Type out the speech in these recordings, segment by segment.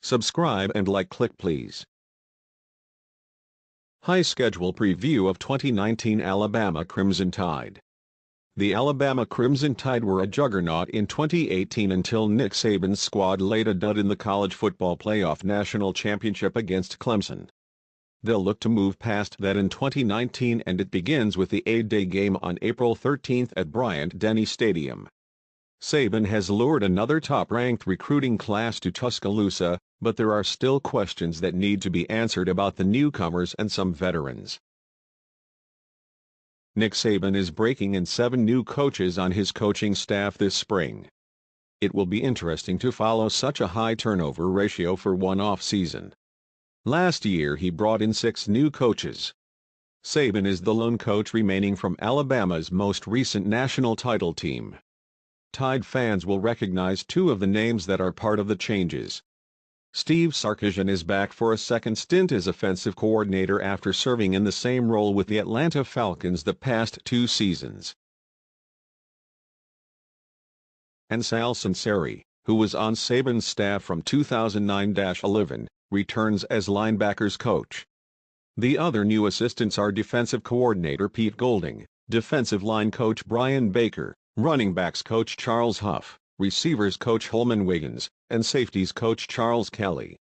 Subscribe and click please. High schedule preview of 2019 Alabama Crimson Tide. The Alabama Crimson Tide were a juggernaut in 2018 until Nick Saban's squad laid a dud in the college football playoff national championship against Clemson. They'll look to move past that in 2019, and it begins with the A-Day game on April 13 at Bryant-Denny Stadium. Saban has lured another top-ranked recruiting class to Tuscaloosa, but there are still questions that need to be answered about the newcomers and some veterans. Nick Saban is breaking in 7 new coaches on his coaching staff this spring. It will be interesting to follow such a high turnover ratio for one off-season. Last year he brought in 6 new coaches. Saban is the lone coach remaining from Alabama's most recent national title team. Tide fans will recognize 2 of the names that are part of the changes. Steve Sarkisian is back for a second stint as offensive coordinator after serving in the same role with the Atlanta Falcons the past 2 seasons. And Sal Sunseri, who was on Saban's staff from 2009-11, returns as linebackers coach. The other new assistants are defensive coordinator Pete Golding, defensive line coach Brian Baker, running backs coach Charles Huff, receivers coach Holman Wiggins, and safeties coach Charles Kelly.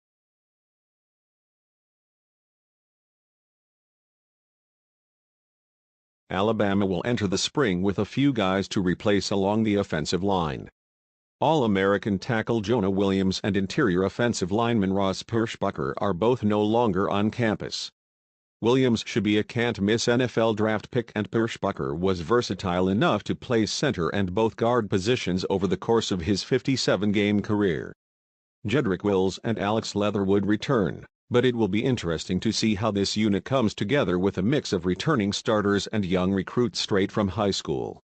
Alabama will enter the spring with a few guys to replace along the offensive line. All-American tackle Jonah Williams and interior offensive lineman Ross Perschbacher are both no longer on campus. Williams should be a can't-miss NFL draft pick, and Perschbacher was versatile enough to play center and both guard positions over the course of his 57-game career. Jedrick Wills and Alex Leatherwood return, but it will be interesting to see how this unit comes together with a mix of returning starters and young recruits straight from high school.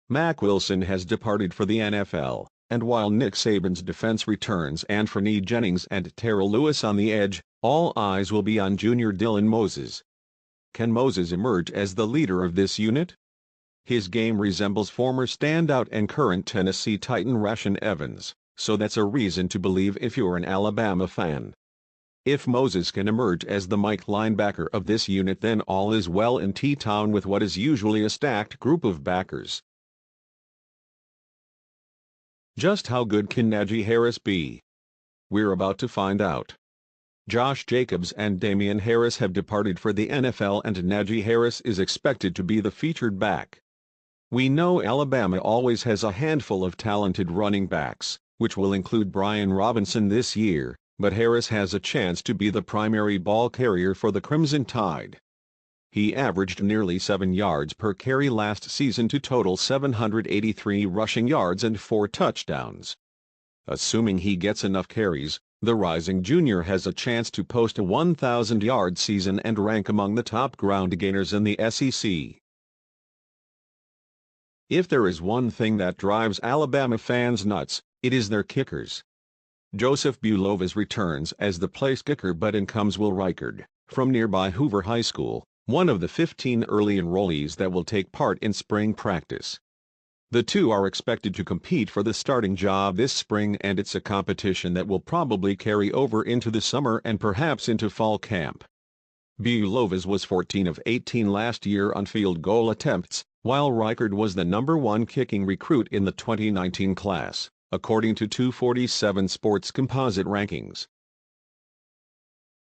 Mack Wilson has departed for the NFL, and while Nick Saban's defense returns Anfernee Jennings and Terrell Lewis on the edge, all eyes will be on junior Dylan Moses. Can Moses emerge as the leader of this unit? His game resembles former standout and current Tennessee Titan Rashaan Evans, so that's a reason to believe if you're an Alabama fan. If Moses can emerge as the Mike linebacker of this unit, then all is well in T-Town with what is usually a stacked group of backers. Just how good can Najee Harris be? We're about to find out. Josh Jacobs and Damian Harris have departed for the NFL, and Najee Harris is expected to be the featured back. We know Alabama always has a handful of talented running backs, which will include Brian Robinson this year, but Harris has a chance to be the primary ball carrier for the Crimson Tide. He averaged nearly 7 yards per carry last season to total 783 rushing yards and 4 touchdowns. Assuming he gets enough carries, the rising junior has a chance to post a 1,000-yard season and rank among the top ground gainers in the SEC. If there is one thing that drives Alabama fans nuts, it is their kickers. Joseph Bulovas returns as the place kicker, but in comes Will Reichard, from nearby Hoover High School, one of the 15 early enrollees that will take part in spring practice. The two are expected to compete for the starting job this spring, and it's a competition that will probably carry over into the summer and perhaps into fall camp. Bulovas was 14 of 18 last year on field goal attempts, while Reichard was the #1 kicking recruit in the 2019 class, according to 247 Sports composite rankings.